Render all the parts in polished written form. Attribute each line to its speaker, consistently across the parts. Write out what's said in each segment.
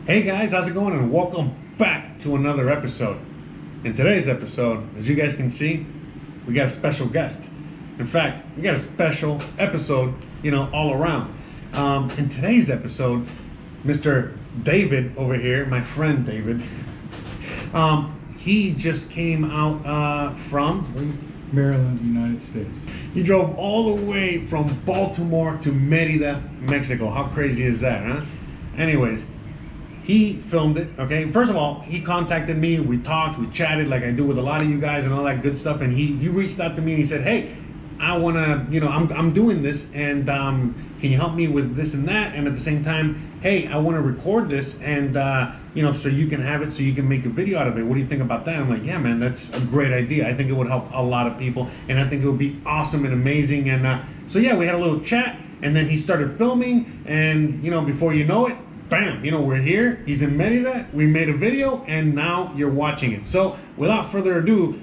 Speaker 1: Hey guys, how's it going? And welcome back to another episode. In today's episode, as you guys can see, we got a special guest. In fact, we got a special episode, all around. In today's episode, Mr. David over here, my friend David, he just came out from
Speaker 2: Maryland, United States.
Speaker 1: He drove all the way from Baltimore to Merida, Mexico. How crazy is that, huh? Anyways, he filmed it, okay? First of all, he contacted me, we talked, we chatted like I do with a lot of you guys and all that good stuff, and he reached out to me and he said, hey, I wanna, I'm doing this, and can you help me with this and that? And at the same time, hey, I wanna record this and, so you can have it, so you can make a video out of it. What do you think about that? I'm like, yeah, man, that's a great idea. I think it would help a lot of people, and I think it would be awesome and amazing. And so yeah, we had a little chat, and then he started filming, and before you know it, bam, we're here. He's in Merida. We made a video, and now you're watching it. So without further ado,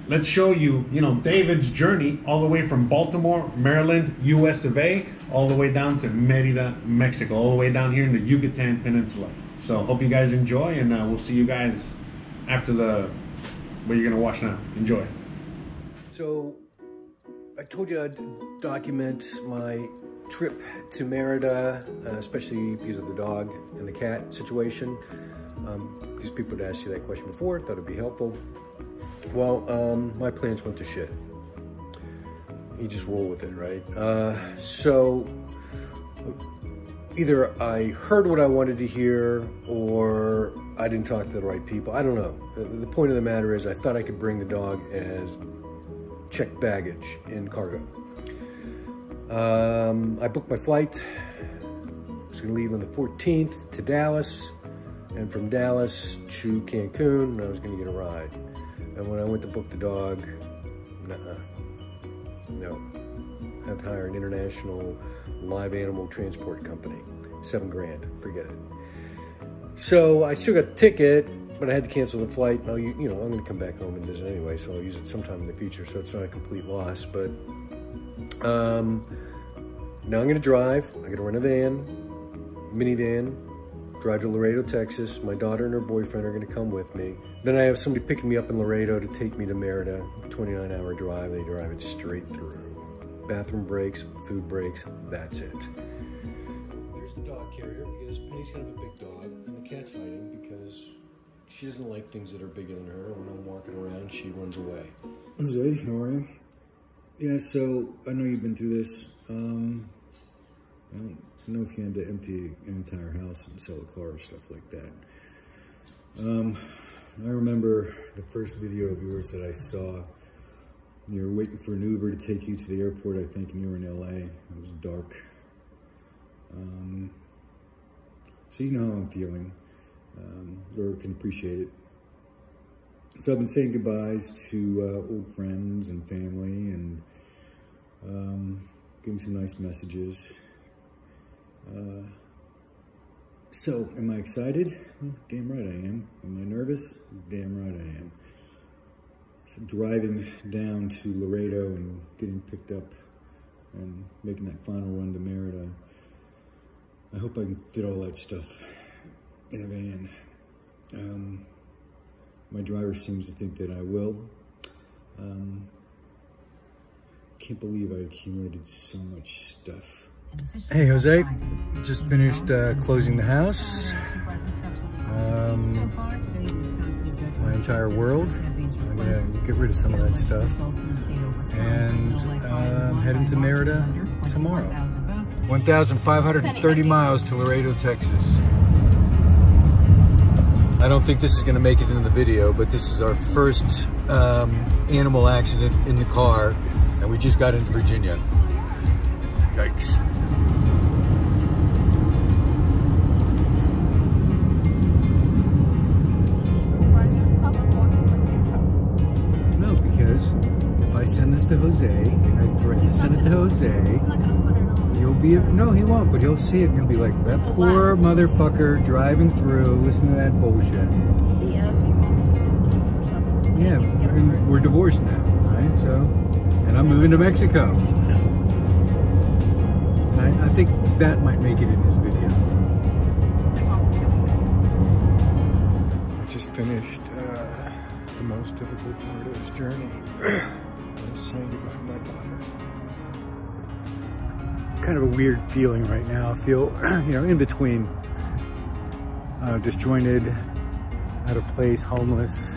Speaker 1: let's show you, David's journey all the way from Baltimore, Maryland, US of A, all the way down to Merida, Mexico, all the way down here in the Yucatan Peninsula. So hope you guys enjoy, and we'll see you guys after what you're gonna watch now. Enjoy.
Speaker 3: So I told you I'd document my trip to Merida, especially because of the dog and the cat situation. Because people had asked you that question before, thought it'd be helpful. Well, my plans went to shit. You just roll with it, right? So either I heard what I wanted to hear, or I didn't talk to the right people. I don't know. The point of the matter is I thought I could bring the dog as checked baggage in cargo. I booked my flight. I was gonna leave on the 14th to Dallas, and from Dallas to Cancun, I was gonna get a ride. And when I went to book the dog, no. I have to hire an international live animal transport company. $7 grand, forget it. So I still got the ticket, but I had to cancel the flight. Now, I'm gonna come back home and visit anyway, so I'll use it sometime in the future, so it's not a complete loss. But now I'm gonna drive. I gotta rent a van, minivan, drive to Laredo, Texas. My daughter and her boyfriend are gonna come with me. Then I have somebody picking me up in Laredo to take me to Merida. 29-hour drive, they drive it straight through. Bathroom breaks, food breaks, that's it. There's the dog carrier, because Penny's kind of a big dog, and the cat's hiding because she doesn't like things that are bigger than her. When I'm walking around, she runs away.
Speaker 2: Jose, how are you? Yeah, so I know you've been through this. I don't know if you had to empty an entire house and sell a car or stuff like that. I remember the first video of yours that I saw. You were waiting for an Uber to take you to the airport, I think, and you were in LA. It was dark. So you know how I'm feeling. Or can appreciate it. So I've been saying goodbyes to old friends and family, and giving some nice messages. So, am I excited? Well, damn right I am. Am I nervous? Damn right I am. So driving down to Laredo and getting picked up and making that final run to Merida, I hope I can fit all that stuff in a van. My driver seems to think that I will. Can't believe I accumulated so much stuff. Hey Jose, just finished closing the house. My entire world. I'm gonna get rid of some of that stuff. And I'm heading to Merida tomorrow. 1,530 miles to Laredo, Texas. I don't think this is gonna make it into the video, but this is our first animal accident in the car, and we just got into Virginia. Yikes. No, because if I send this to Jose, and I threaten to send it to Jose, he'll be, no, he won't, but he'll see it and he'll be like, that poor motherfucker driving through, listening to that bullshit. Yeah, we're divorced now, right? So, and I'm moving to Mexico. I think that might make it in his video.
Speaker 3: finished the most difficult part of this journey. I was saying goodbye to my daughter.
Speaker 2: Kind of a weird feeling right now. I feel, you know, in between, disjointed, out of place, homeless.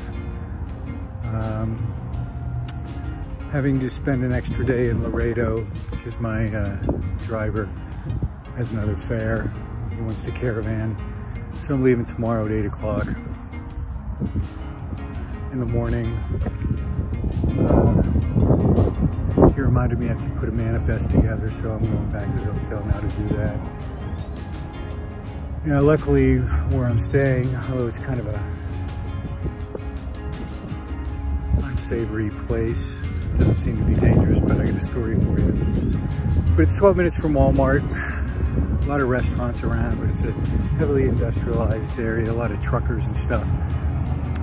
Speaker 2: Having to spend an extra day in Laredo because my driver has another fare. He wants to caravan. So I'm leaving tomorrow at 8 o'clock in the morning. He reminded me I have to put a manifest together, so I'm going back to the hotel now to do that. You know, luckily where I'm staying, although it's kind of a unsavory place, it doesn't seem to be dangerous, but I got a story for you. But it's 12 minutes from Walmart. A lot of restaurants around, but it's a heavily industrialized area, a lot of truckers and stuff.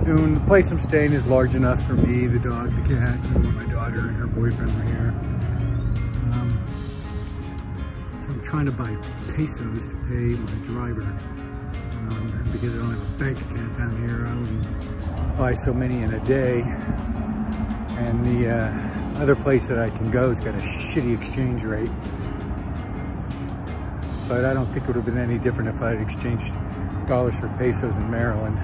Speaker 2: And the place I'm staying is large enough for me, the dog, the cat, and my daughter and her boyfriend were here. So I'm trying to buy pesos to pay my driver. And because I don't have a bank account down here, I only buy so many in a day. And the other place that I can go has got a shitty exchange rate. But I don't think it would have been any different if I had exchanged dollars for pesos in Maryland.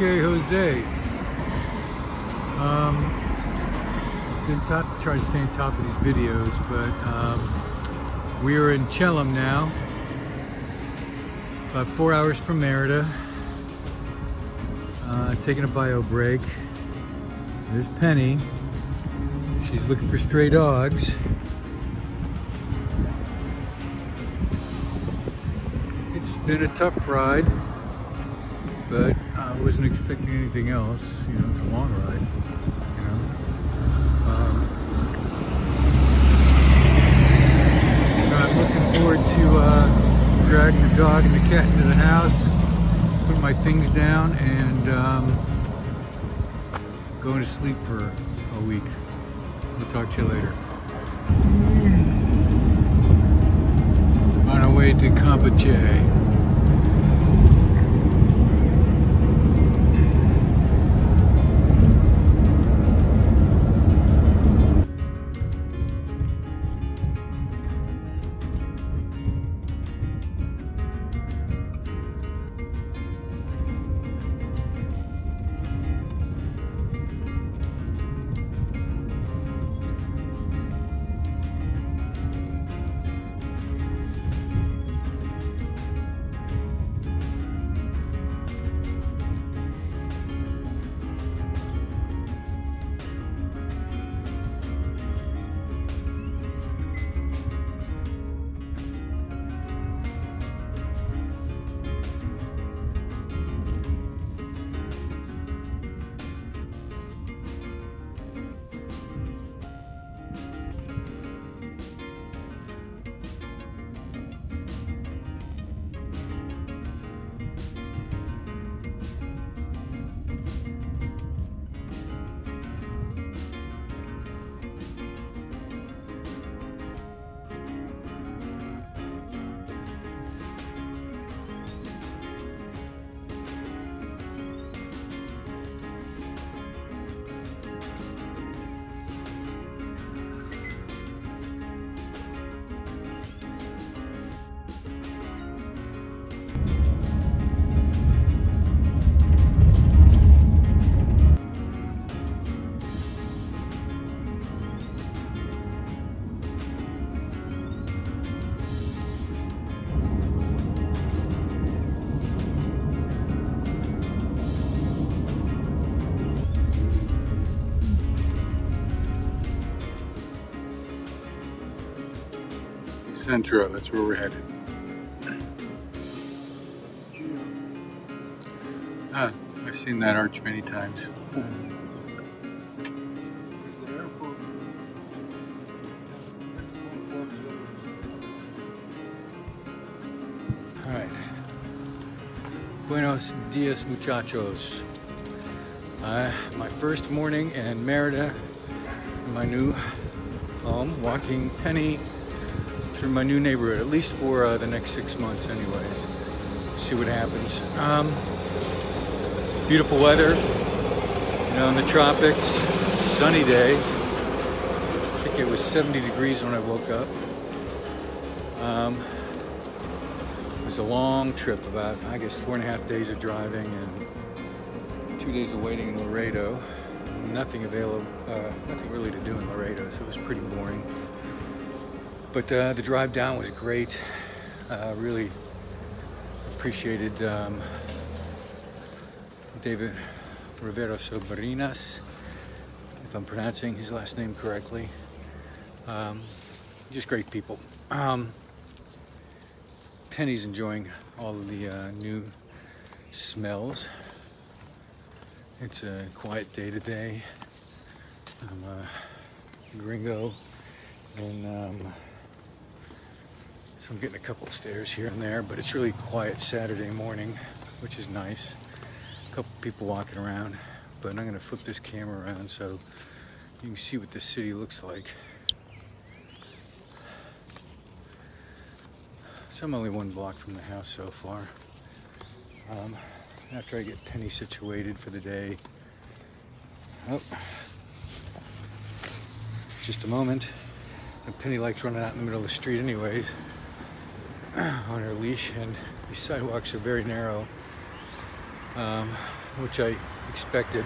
Speaker 2: Okay, Jose. It's been tough to try to stay on top of these videos, but we are in Chelm now, about 4 hours from Merida. Taking a bio break. There's Penny. She's looking for stray dogs. It's been a tough ride, but I wasn't expecting anything else. You know, it's a long ride, you know. I'm looking forward to dragging the dog and the cat into the house, putting my things down, and going to sleep for a week. We'll talk to you later. On our way to Campeche.
Speaker 4: Centro, that's where we're headed. I've seen that arch many times. Alright. Buenos dias, muchachos. My first morning in Merida, in my new home, walking Penny through my new neighborhood, at least for the next 6 months anyways. See what happens. Beautiful weather, you know, in the tropics, sunny day. I think it was 70 degrees when I woke up. It was a long trip, about, I guess, 4.5 days of driving and 2 days of waiting in Laredo. Nothing really to do in Laredo, so it was pretty boring. But the drive down was great. Really appreciated David Rivera Sobrinas, if I'm pronouncing his last name correctly. Just great people. Penny's enjoying all of the new smells. It's a quiet day today. I'm a gringo, and so I'm getting a couple of stares here and there, but it's really quiet Saturday morning, which is nice. A couple people walking around, but I'm going to flip this camera around so you can see what the city looks like. So I'm only 1 block from the house so far. After I get Penny situated for the day. Oh, just a moment. And Penny likes running out in the middle of the street anyways, on her leash, and these sidewalks are very narrow, which I expected.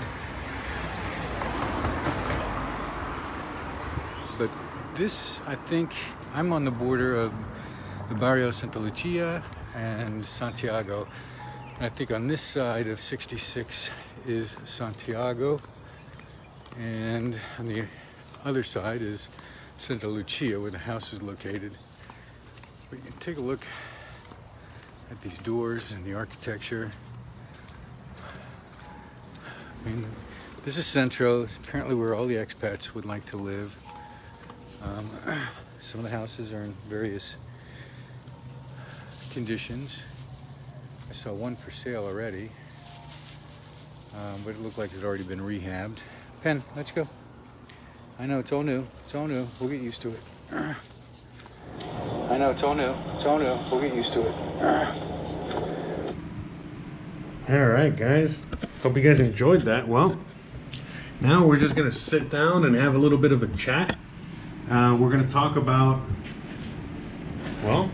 Speaker 4: But this, I think, I'm on the border of the Barrio Santa Lucia and Santiago. And I think on this side of 66 is Santiago, and on the other side is Santa Lucia, where the house is located. But you can take a look at these doors and the architecture. I mean, this is Centro, apparently where all the expats would like to live. Some of the houses are in various conditions. I saw one for sale already, but it looked like it had already been rehabbed. Pen, let's go. I know, it's all new. It's all new. We'll get used to it. I know, it's all new. It's all new. We'll get used to it.
Speaker 1: All right, guys. Hope you guys enjoyed that. Well, now we're just going to sit down and have a little bit of a chat. We're going to talk about, well,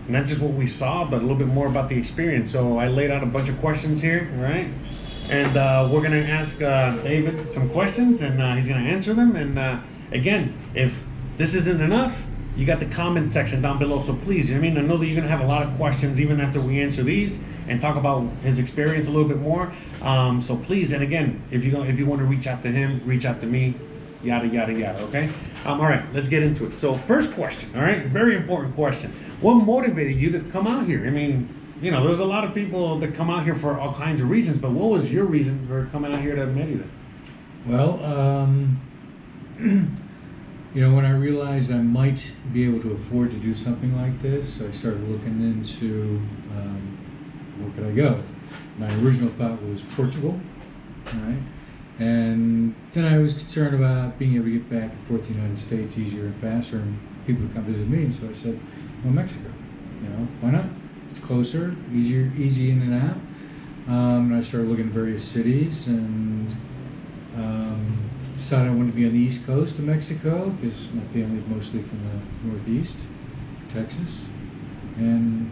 Speaker 1: not just what we saw, but a little bit more about the experience. So I laid out a bunch of questions here, right? And we're going to ask David some questions, and he's going to answer them. And again, if this isn't enough, you got the comment section down below. So please, I mean, I know that you're going to have a lot of questions even after we answer these and talk about his experience a little bit more. So please, and again, if you want to reach out to him, reach out to me, yada, yada, yada, okay? All right, let's get into it. So first question, all right, very important question. What motivated you to come out here? I mean, you know, there's a lot of people that come out here for all kinds of reasons, but what was your reason for coming out here to Merida?
Speaker 5: Well, you know, when I realized I might be able to afford to do something like this, I started looking into where could I go. My original thought was Portugal, right? And then I was concerned about being able to get back and forth to the United States easier and faster, and people would come visit me. So I said, well, Mexico, you know, why not? It's closer, easy in and out. And I started looking at various cities, and decided I wanted to be on the East Coast of Mexico because my family is mostly from the Northeast, Texas, and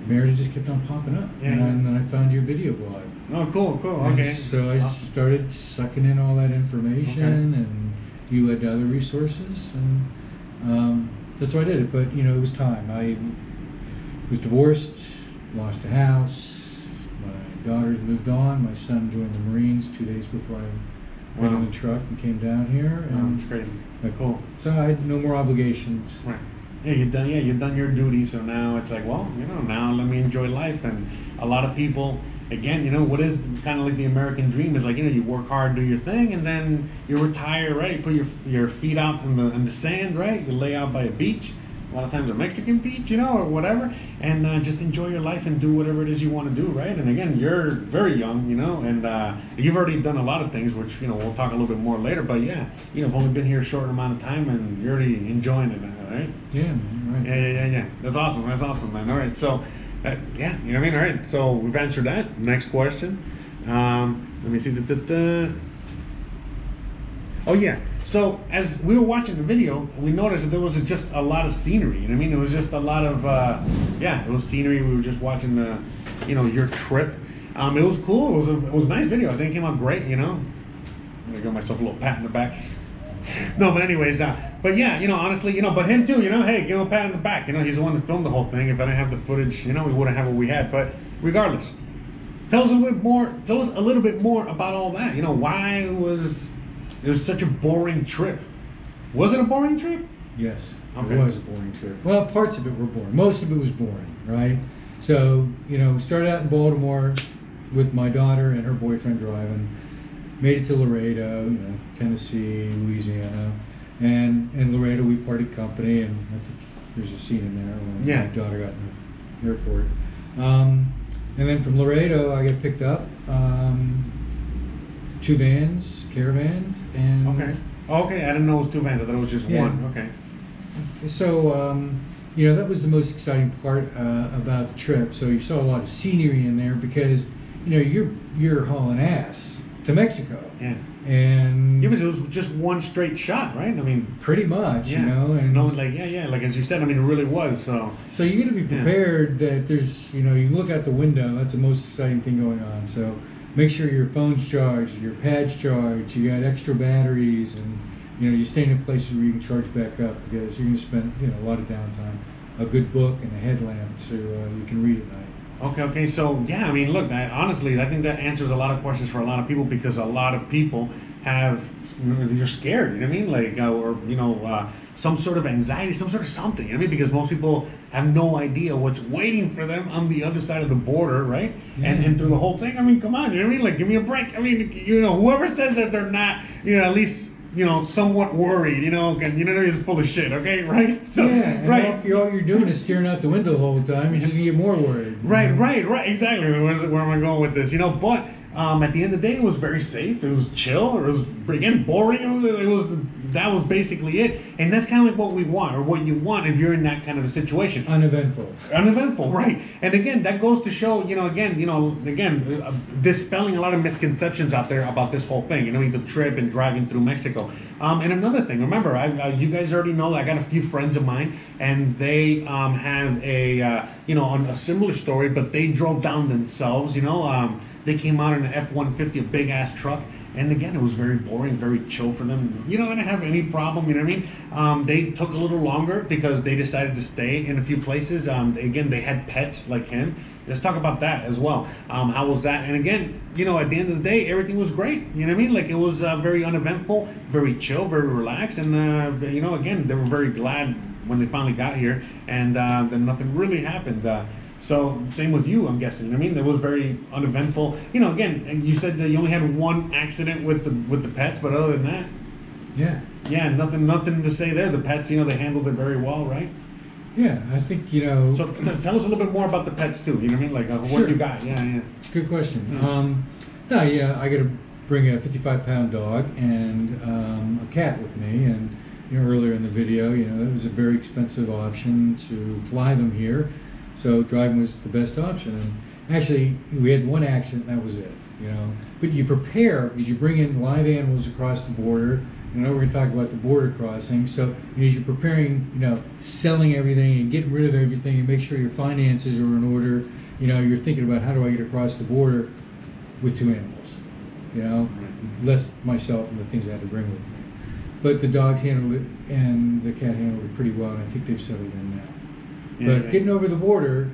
Speaker 5: Merida just kept on popping up. Yeah. And then I found your video blog.
Speaker 1: Oh, cool, cool,
Speaker 5: and
Speaker 1: okay.
Speaker 5: So I started sucking in all that information, and you led to other resources, and that's why I did it. But, you know, it was time. I was divorced, lost a house, my daughters moved on, my son joined the Marines 2 days before I got in the truck and came down here. And
Speaker 1: It's crazy. Cool.
Speaker 5: So I had no more obligations.
Speaker 1: Right. Yeah, you've done your duty. So now it's like, well, now let me enjoy life. And a lot of people, again, what is kind of like the American dream is like, you work hard, do your thing, and then you retire, right? You put your feet out in the sand, right? You lay out by a beach, a lot of times a Mexican beach, or whatever, and just enjoy your life and do whatever it is you want to do, right? And again, you're very young, and you've already done a lot of things, which, we'll talk a little bit more later, but yeah, you've only been here a short amount of time and you're already enjoying it now, right?
Speaker 5: Yeah, man, right.
Speaker 1: Yeah. That's awesome, man. All right, so, yeah, you know what I mean? All right, so we've answered that. Next question. Let me see. Oh, yeah. So as we were watching the video, we noticed that there was just a lot of scenery. You know what I mean? It was just a lot of, it was scenery. We were just watching the, your trip. It was cool. It was a nice video. I think it came out great, I'm going to give myself a little pat in the back. No, but anyways, but yeah, honestly, but him too, hey, give him a pat in the back. He's the one that filmed the whole thing. If I didn't have the footage, we wouldn't have what we had. But regardless, tell us a little bit more about all that. Why it was such a boring trip. Was it a boring trip?
Speaker 5: Yes,
Speaker 1: okay.
Speaker 5: It was a boring trip. Well, parts of it were boring. Most of it was boring, right? So, started out in Baltimore with my daughter and her boyfriend driving. Made it to Laredo, Tennessee, Louisiana, and in Laredo we parted company, and I think there's a scene in there when my daughter got in the airport. And then from Laredo I got picked up, 2 vans, caravans, and
Speaker 1: okay. I didn't know it was 2 vans. I thought it was just one. Okay.
Speaker 5: So that was the most exciting part about the trip. So you saw a lot of scenery in there because you're hauling ass to Mexico.
Speaker 1: Yeah.
Speaker 5: And
Speaker 1: it was just one straight shot, right? I mean,
Speaker 5: pretty much,
Speaker 1: and no, like like as you said, it really was. So
Speaker 5: you got to be prepared that there's, you can look out the window. That's the most exciting thing going on. So make sure your phone's charged, your pad's charged, you got extra batteries, and you stay in places where you can charge back up because you're going to spend a lot of downtime. A good book and a headlamp so you can read at night.
Speaker 1: Okay. So yeah, look, honestly, I think that answers a lot of questions for a lot of people because a lot of people they're scared. You know what I mean? Like, or some sort of anxiety, some sort of something. You know what I mean? Because most people have no idea what's waiting for them on the other side of the border, right? Yeah. And through the whole thing. Come on. You know what I mean? Like, give me a break. Whoever says that they're not, at least, somewhat worried, he's full of shit, okay, right? So,
Speaker 5: and if all you're doing is staring out the window the whole time, you're just gonna get more worried.
Speaker 1: Right, exactly. Where am I going with this? But at the end of the day, it was very safe. It was chill. It was, again, boring. That was basically it. And that's kind of like what we want, or what you want if you're in that kind of a situation. Uneventful, right? And again, that goes to show, dispelling a lot of misconceptions out there about this whole thing. The trip and driving through Mexico. And another thing, remember, you guys already know, I got a few friends of mine, and they have a similar story, but they drove down themselves. They came out in an F-150, a big ass truck. And again, it was very boring, very chill for them. They didn't have any problem, you know what I mean? They took a little longer because they decided to stay in a few places. Again, they had pets like him. Let's talk about that as well. How was that? And again, at the end of the day, everything was great. You know what I mean? Like, it was very uneventful, very chill, very relaxed. And, again, they were very glad when they finally got here. And then nothing really happened. So same with you, I'm guessing. I mean, it was very uneventful. Again, you said that you only had one accident with the pets, but other than that, yeah, nothing to say there. The pets, they handled it very well, right?
Speaker 5: Yeah, I think
Speaker 1: So tell us a little bit more about the pets too. You know what I mean? Like what you got? Yeah.
Speaker 5: Good question. I got to bring a 55-pound dog and a cat with me, and earlier in the video, it was a very expensive option to fly them here. So driving was the best option. And actually, we had one accident, and that was it. But you prepare because you bring in live animals across the border. We're going to talk about the border crossing. So as you're preparing, selling everything and getting rid of everything and make sure your finances are in order. You're thinking about how do I get across the border with 2 animals. Less myself and the things I had to bring with me. But the dogs handled it and the cat handled it pretty well, and I think they've settled in now. But getting over the border,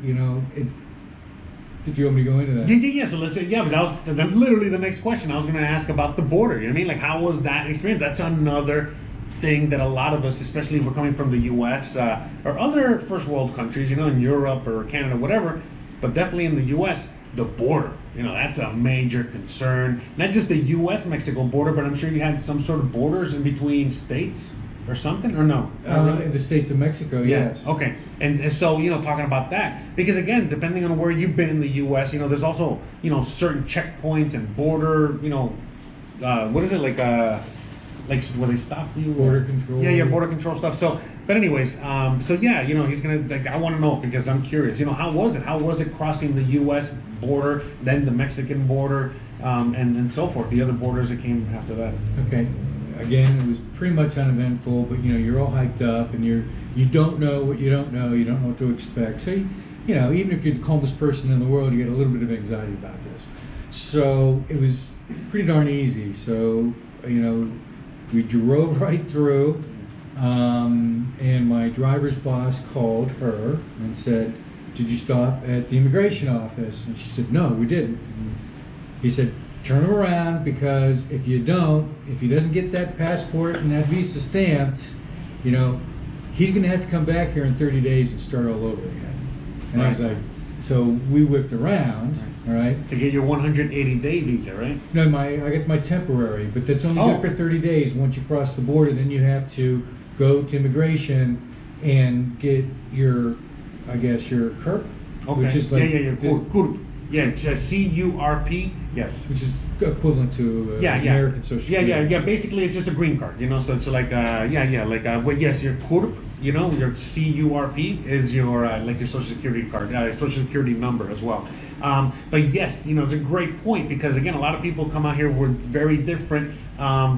Speaker 5: if you want me to go into that.
Speaker 1: Yeah. So let's say, because that was literally the next question I was going to ask about the border. You know what I mean? Like, how was that experience? That's another thing that a lot of us, especially if we're coming from the U.S. Or other first world countries, you know, in Europe or Canada, whatever, but definitely in the U.S., the border, you know, that's a major concern. Not just the U.S.-Mexico border, but I'm sure you had some sort of borders in between states or something, or no?
Speaker 5: In the states of Mexico, yes.
Speaker 1: Okay. And so, you know, talking about that, because again, depending on where you've been in the U.S., you know, there's also, you know, certain checkpoints and border, you know, what is it, like where they stop you?
Speaker 5: Border control.
Speaker 1: Yeah, border control stuff. So, but anyways, so yeah, you know, he's gonna, like, I want to know, because I'm curious, you know, how was it? How was it crossing the U.S. border, then the Mexican border, and so forth, the other borders that came after that?
Speaker 5: Okay. Again, it was pretty much uneventful, but you know, you're all hyped up, and you don't know what you don't know. You don't know what to expect. So, you know, even if you're the calmest person in the world, you get a little bit of anxiety about this. So it was pretty darn easy. So, you know, we drove right through, and my driver's boss called her and said, "Did you stop at the immigration office?" And she said, "No, we didn't." And he said, "Turn him around, because if you don't, if he doesn't get that passport and that visa stamped, you know, he's going to have to come back here in 30 days and start all over again." And I was like, so we whipped around, all right?
Speaker 1: To get your 180-day visa, right?
Speaker 5: No, I get my temporary, but that's only good for 30 days. Once you cross the border, then you have to go to immigration and get your, I guess, your CURP, which is like
Speaker 1: your CURP. Yeah, CURP. Yes.
Speaker 5: Which is equivalent to American Social Security.
Speaker 1: Yeah. Basically, it's just a green card, you know. So it's like, well, yes, your CURP, you know, your CURP is your like your Social Security card, Social Security number as well. But yes, you know, it's a great point, because again, a lot of people come out here with very different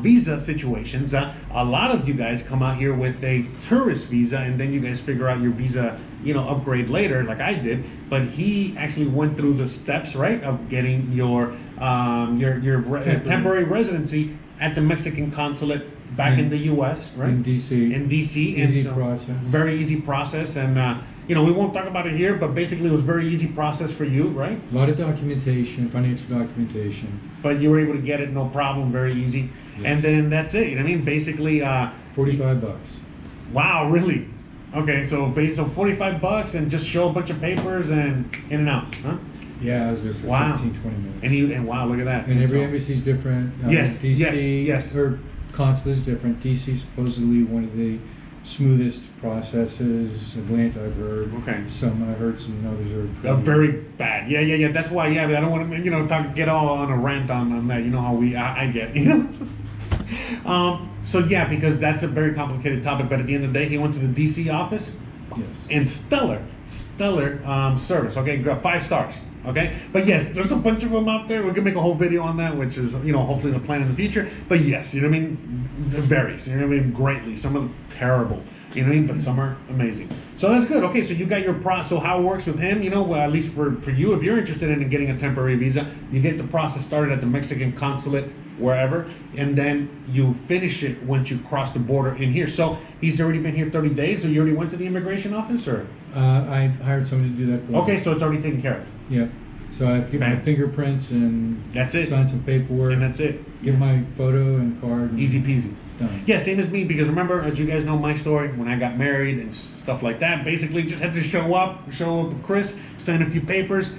Speaker 1: visa situations. A lot of you guys come out here with a tourist visa, and then you guys figure out your visa, you know, upgrade later, like I did. But he actually went through the steps, right, of getting your temporary residency at the Mexican consulate back in the U.S., right?
Speaker 5: In D.C.
Speaker 1: In D.C.
Speaker 5: Easy process.
Speaker 1: Very easy process, and you know, we won't talk about it here, but basically it was a very easy process for you, right?
Speaker 5: A lot of documentation, financial documentation.
Speaker 1: But you were able to get it no problem, very easy. Yes. And then that's it. You know what I mean? Basically,
Speaker 5: $45.
Speaker 1: Wow, really? Okay, so $45 and just show a bunch of papers and in and out, huh?
Speaker 5: Yeah, I was there for 15, 20 minutes.
Speaker 1: And wow, look at that.
Speaker 5: And every embassy is different.
Speaker 1: Yes,
Speaker 5: DC,
Speaker 1: yes.
Speaker 5: Or consulate is different. DC supposedly one of the smoothest processes. Atlanta, I've heard.
Speaker 1: Okay.
Speaker 5: Some I've heard, some others are
Speaker 1: very bad. Yeah. That's why. Yeah, but I don't want to, you know, get all on a rant on that. You know how I get. You know. So yeah, because that's a very complicated topic. But at the end of the day, he went to the DC office.
Speaker 5: Yes.
Speaker 1: And stellar service. Okay, 5 stars. Okay, but yes, there's a bunch of them out there. We're gonna make a whole video on that, which is, you know, hopefully the plan in the future. But yes, you know what I mean, it varies. You know what I mean, greatly. Some are terrible. You know what I mean, but some are amazing. So that's good. Okay, so you got your process. So how it works with him, you know, well, at least for you, if you're interested in getting a temporary visa, you get the process started at the Mexican consulate, wherever, and then you finish it once you cross the border in here. So he's already been here 30 days, so you already went to the immigration office, or?
Speaker 5: I hired somebody to do that for me.
Speaker 1: Okay, so it's already taken care of.
Speaker 5: Yeah. So I give my fingerprints and
Speaker 1: that's it.
Speaker 5: Sign some paperwork.
Speaker 1: And that's it.
Speaker 5: Give my photo and card. And
Speaker 1: easy peasy.
Speaker 5: Done.
Speaker 1: Yeah, same as me, because remember, as you guys know my story, when I got married and stuff like that, basically just had to show up to Chris, sign a few papers,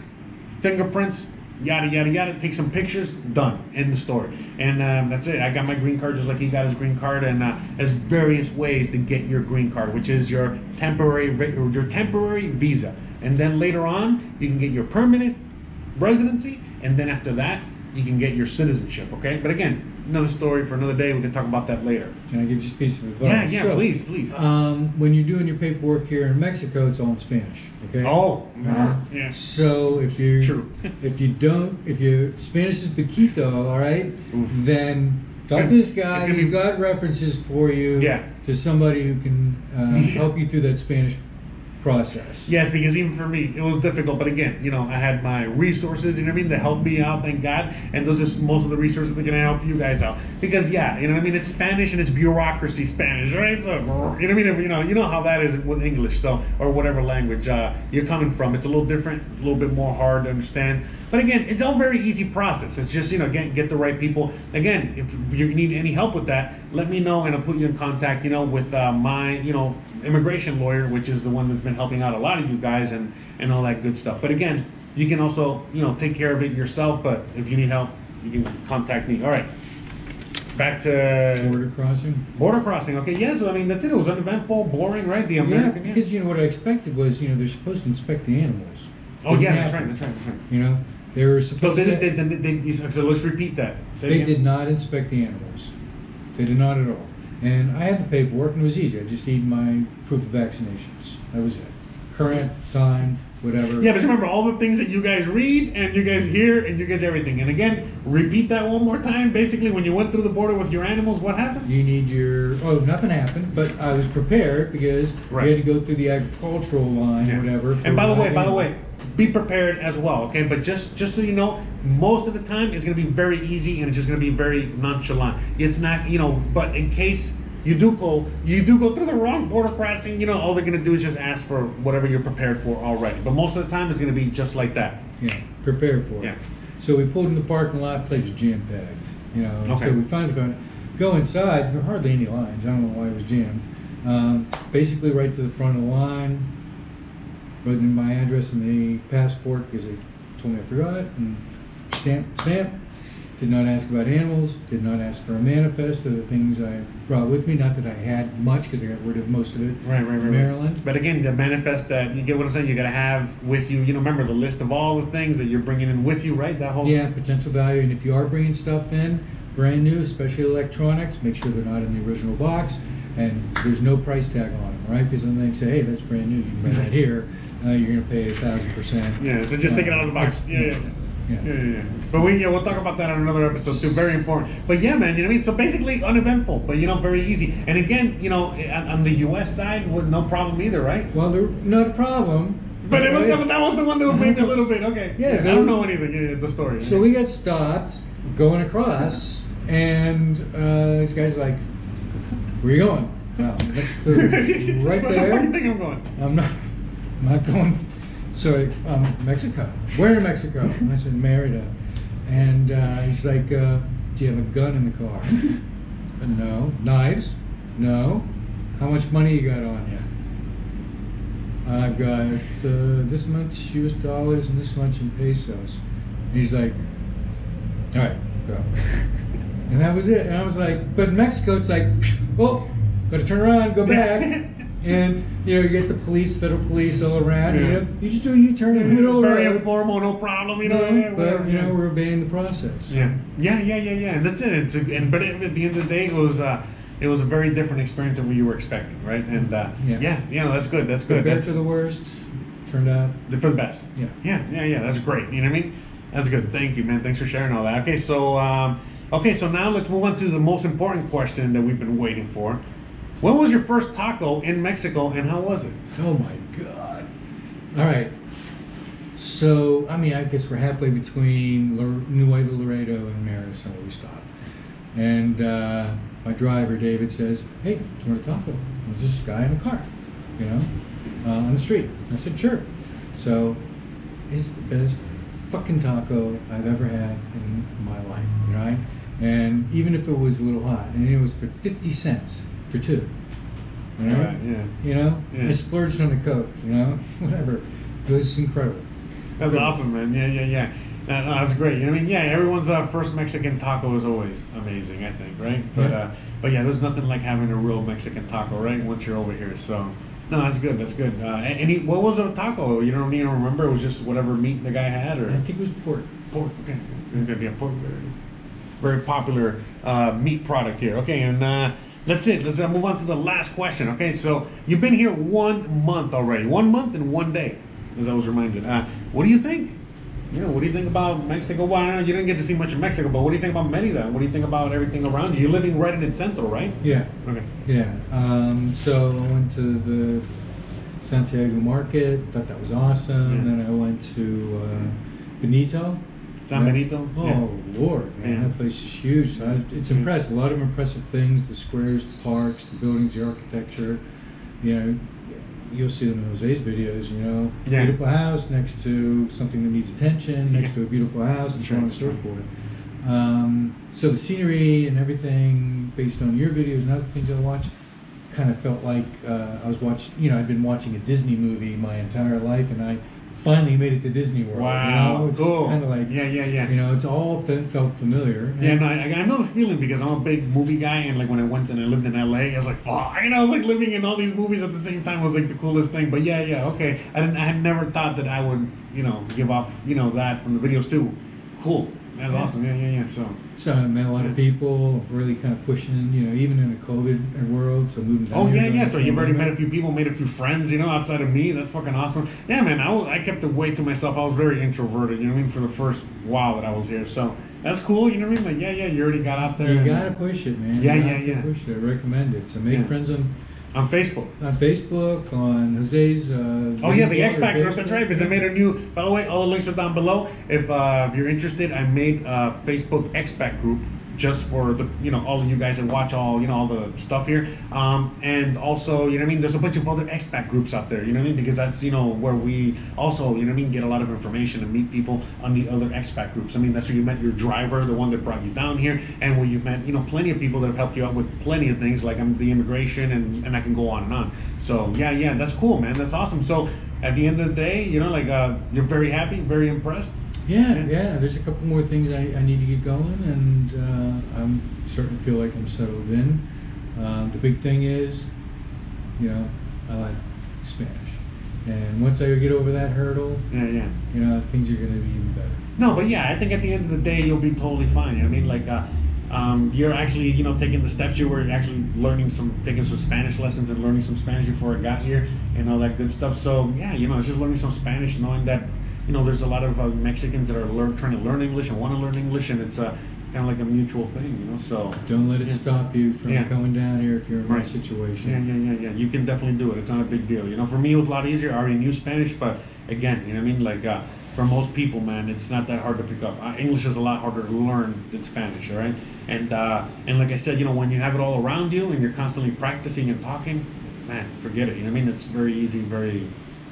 Speaker 1: fingerprints, yada yada yada, take some pictures, done, end the story. And that's it. I got my green card just like he got his green card, and there's various ways to get your green card, which is your temporary visa, and then later on you can get your permanent residency, and then after that you can get your citizenship. Okay, but again, another story for another day. We can talk about that later.
Speaker 5: Can I give you a piece of advice?
Speaker 1: Yeah, so, please.
Speaker 5: When you're doing your paperwork here in Mexico, it's all in Spanish. Okay.
Speaker 1: Oh, yeah.
Speaker 5: So if you if your Spanish is poquito, all right, then talk to this guy. He's got references for you.
Speaker 1: Yeah.
Speaker 5: To somebody who can help you through that Spanish process.
Speaker 1: Yes, because even for me, it was difficult. But again, you know, I had my resources, you know what I mean, to help me out, thank God. And those are most of the resources that are going to help you guys out. Because, yeah, you know what I mean, it's Spanish and it's bureaucracy Spanish, right? So, you know what I mean, you know how that is with English, so, or whatever language you're coming from. It's a little different, a little bit more hard to understand. But again, it's all very easy process. It's just, you know, get the right people. Again, if you need any help with that, let me know and I'll put you in contact, you know, with my, you know, immigration lawyer, which is the one that's been helping out a lot of you guys and all that good stuff. But again, you can also, you know, take care of it yourself, but if you need help, you can contact me. All right, back to
Speaker 5: Border crossing.
Speaker 1: Border crossing. Okay, yeah, so I mean, that's it. It was uneventful, boring, right? The American,
Speaker 5: because you know what I expected was, you know, they're supposed to inspect the animals.
Speaker 1: Oh yeah,
Speaker 5: Didn't
Speaker 1: that's
Speaker 5: happen.
Speaker 1: right.
Speaker 5: You know, they were
Speaker 1: So,
Speaker 5: supposed
Speaker 1: so let's repeat that. Say it
Speaker 5: They
Speaker 1: again.
Speaker 5: did not inspect the animals. They did not at all. And I had the paperwork and it was easy. I just need my proof of vaccinations. That was it. Current, signed, whatever.
Speaker 1: Yeah, but remember all the things that you guys read and you guys hear and you guys everything. And again, repeat that one more time. Basically, when you went through the border with your animals, what happened?
Speaker 5: You need your, oh, nothing happened, but I was prepared because
Speaker 1: Right.
Speaker 5: we had to go through the agricultural line,
Speaker 1: Yeah.
Speaker 5: whatever.
Speaker 1: And by the way,
Speaker 5: animals.
Speaker 1: be prepared as well, okay? But just so you know, most of the time it's going to be very easy and it's just going to be very nonchalant. It's not, you know, but in case you do go through the wrong border crossing, you know, all they're going to do is just ask for whatever you're prepared for already. But most of the time it's going to be just like that.
Speaker 5: Yeah, prepared for it.
Speaker 1: Yeah.
Speaker 5: So we pulled in the parking lot, place was jam-packed, you know.
Speaker 1: Okay.
Speaker 5: So we finally found it. Go inside, there were hardly any lines. I don't know why it was jammed. Basically right to the front of the line, wrote in my address in the passport because they told me I forgot, and stamp. Did not ask about animals, did not ask for a manifest of the things I brought with me. Not that I had much because I got rid of most of it in Maryland.
Speaker 1: But again, the manifest that, you get what I'm saying, you got to have with you, you know, remember the list of all the things that you're bringing in with you, right? That whole
Speaker 5: Yeah, potential value. And if you are bringing stuff in, brand new, especially electronics, make sure they're not in the original box. And there's no price tag on them, right? Because then they say, hey, that's brand new, you can buy that here. You're going to pay 1,000%.
Speaker 1: Yeah, so just take it out of the box. Yeah. But we'll talk about that on another episode too. Very important. But yeah, man, you know what I mean? So basically uneventful, but you know, very easy. And again, you know, on the US side, with no problem either, right?
Speaker 5: Well, not a problem.
Speaker 1: But that was the one that was maybe a little bit, okay.
Speaker 5: Yeah,
Speaker 1: I don't know anything, the story.
Speaker 5: So we got stopped going across, and this guy's like, where you going? Well, let's go right
Speaker 1: Where
Speaker 5: there.
Speaker 1: do you think I'm going?
Speaker 5: I'm not going. Sorry, Mexico. Where in Mexico? And I said, Merida. And he's like, do you have a gun in the car? No. Knives? No. How much money you got on you? I've got this much US dollars and this much in pesos. And he's like, all right, go. And that was it. And I was like, but in Mexico, it's like, oh, gotta turn around, go back. And you know, you get the police, federal police all around.
Speaker 1: Yeah.
Speaker 5: You know, you just do a U-turn in the middle of the
Speaker 1: Very
Speaker 5: road.
Speaker 1: informal, no problem, you
Speaker 5: No,
Speaker 1: know.
Speaker 5: but you know, we're obeying the process.
Speaker 1: Yeah, and that's it. But at the end of the day, it was a very different experience than what you were expecting, right? And no, that's good. That's good.
Speaker 5: Prepared for the worst, turned out
Speaker 1: for the best.
Speaker 5: Yeah.
Speaker 1: That's great. You know what I mean? That's good. Thank you, man. Thanks for sharing all that. Okay, so now let's move on to the most important question that we've been waiting for. When was your first taco in Mexico, and how was it?
Speaker 5: Oh my God! All right. So I mean, I guess we're halfway between Nuevo Laredo and Merida, so we stopped. And my driver David says, "Hey, do you want a taco?" And there's this guy in a car, you know, on the street. I said, "Sure." So it's the best fucking taco I've ever had in my life, right? And even if it was a little hot, and it was for 50 cents for two. You know?
Speaker 1: Right, yeah.
Speaker 5: You know?
Speaker 1: Yeah.
Speaker 5: I splurged on a Coke, you know? Whatever. It was incredible.
Speaker 1: That's awesome, man. Yeah. That's great. You know what I mean? Yeah, everyone's first Mexican taco is always amazing, I think, right? But yeah, there's nothing like having a real Mexican taco, right? Once you're over here, so no, that's good. What was the taco? You don't even remember? It was just whatever meat the guy had, or
Speaker 5: I think it was pork.
Speaker 1: Pork. Okay, good. Yeah, pork. Very popular meat product here. Okay, and that's it. Let's move on to the last question. Okay, so you've been here 1 month already. 1 month and 1 day, as I was reminded. What do you think? You know, what do you think about Mexico? Well, I don't know, you didn't get to see much of Mexico, but what do you think about Merida? What do you think about everything around you? You're living right in El Centro, right?
Speaker 5: Yeah.
Speaker 1: Okay.
Speaker 5: Yeah. So I went to the Santiago Market, thought that was awesome.
Speaker 1: Yeah.
Speaker 5: Then I went to Benito.
Speaker 1: San Benito.
Speaker 5: Oh,
Speaker 1: Yeah.
Speaker 5: Lord, man,
Speaker 1: Yeah.
Speaker 5: that place is huge. So it's impressive. A lot of impressive things, the squares, the parks, the buildings, the architecture. You know, you'll see them in Jose's videos, you know.
Speaker 1: Yeah.
Speaker 5: Beautiful house next to something that needs attention, next to a beautiful house, and so on and so forth. So the scenery and everything based on your videos and other things I watch kind of felt like I was watching, you know, I'd been watching a Disney movie my entire life, and I finally made it to Disney World.
Speaker 1: Wow,
Speaker 5: you know? It's
Speaker 1: cool.
Speaker 5: kind of like,
Speaker 1: yeah.
Speaker 5: you know, it's all felt familiar.
Speaker 1: Yeah, no, I know the feeling because I'm a big movie guy, and like when I went and I lived in LA, I was like, fuck, you know, I was like living in all these movies at the same time was like the coolest thing. But yeah, okay. I had never thought that I would, you know, give off, you know, that from the videos too. Cool. That's awesome. Yeah.
Speaker 5: So I met a lot of people, really kind of pushing, you know, even in a COVID world, so moving down
Speaker 1: Oh
Speaker 5: here
Speaker 1: yeah. So you've already met a
Speaker 5: pandemic.
Speaker 1: few people, made a few friends, you know, outside of me. That's fucking awesome. Yeah, man. I kept it way to myself. I was very introverted, you know what I mean, for the first while that I was here. So that's cool, you know what I mean. Like yeah. You already got out there.
Speaker 5: You gotta push it, man.
Speaker 1: Yeah,
Speaker 5: You
Speaker 1: yeah.
Speaker 5: gotta push it. I recommend it. So make friends
Speaker 1: On Facebook.
Speaker 5: on Jose's.
Speaker 1: Oh yeah, the Expat group.
Speaker 5: Facebook.
Speaker 1: That's right. Because I made a new. By the way, all the links are down below. If you're interested, I made a Facebook Expat group just for the, you know, all of you guys that watch all, you know, all the stuff here. And also, you know what I mean, there's a bunch of other expat groups out there, you know what I mean, because that's, you know, where we also, you know what I mean, get a lot of information and meet people on the other expat groups. I mean, that's where you met your driver, the one that brought you down here, and where you met, you know, plenty of people that have helped you out with plenty of things, like the immigration, and I can go on and on. So yeah, that's cool, man. That's awesome. So at the end of the day, you know, like you're very happy, very impressed.
Speaker 5: Yeah. There's a couple more things I need to get going, and I'm starting to feel like I'm settled in. The big thing is, you know, I like Spanish, and once I get over that hurdle,
Speaker 1: Yeah.
Speaker 5: you know, things are going to be even better.
Speaker 1: No, but yeah, I think at the end of the day, you'll be totally fine. You know what I mean? Like, you're actually, you know, taking the steps. You were actually taking some Spanish lessons and learning some Spanish before I got here and all that good stuff. So yeah, you know, it's just learning some Spanish, knowing that, you know, there's a lot of Mexicans that are trying to learn English and want to learn English, and it's kind of like a mutual thing, you know. So
Speaker 5: Don't let it stop you from
Speaker 1: Yeah.
Speaker 5: coming down here if you're in my
Speaker 1: Right.
Speaker 5: situation.
Speaker 1: Yeah. You can definitely do it. It's not a big deal. You know, for me, it was a lot easier. I already knew Spanish, but again, you know what I mean? Like, for most people, man, it's not that hard to pick up. English is a lot harder to learn than Spanish, all right? And like I said, you know, when you have it all around you and you're constantly practicing and talking, man, forget it. You know what I mean? It's very easy,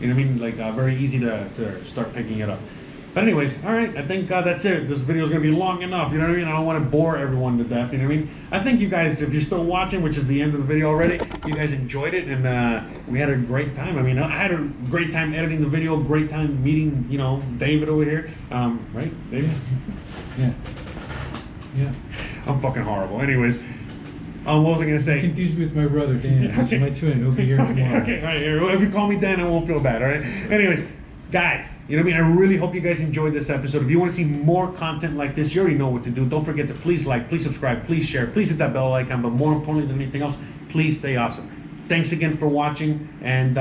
Speaker 1: you know what I mean? Like, very easy to start picking it up. But anyways, all right, I think that's it. This video is going to be long enough, you know what I mean? I don't want to bore everyone to death, you know what I mean? I think you guys, if you're still watching, which is the end of the video already, you guys enjoyed it, and we had a great time. I mean, I had a great time editing the video, great time meeting, you know, David over here. Right, David?
Speaker 5: Yeah.
Speaker 1: I'm fucking horrible. Anyways, what was I going to say?
Speaker 5: Confused with my brother Dan. This is my twin. He'll be here tomorrow.
Speaker 1: Okay, all right. If you call me Dan, I won't feel bad, all right? Anyways, guys, you know what I mean? I really hope you guys enjoyed this episode. If you want to see more content like this, you already know what to do. Don't forget to please like, please subscribe, please share, please hit that bell icon, but more importantly than anything else, please stay awesome. Thanks again for watching, and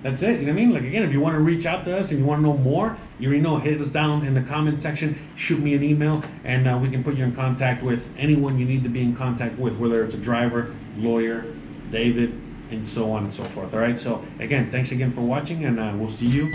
Speaker 1: that's it. You know what I mean? Like, again, if you want to reach out to us and you want to know more, you already know, hit us down in the comment section, shoot me an email, and we can put you in contact with anyone you need to be in contact with, whether it's a driver, lawyer, David, and so on and so forth. All right, so again, thanks again for watching, and we'll see you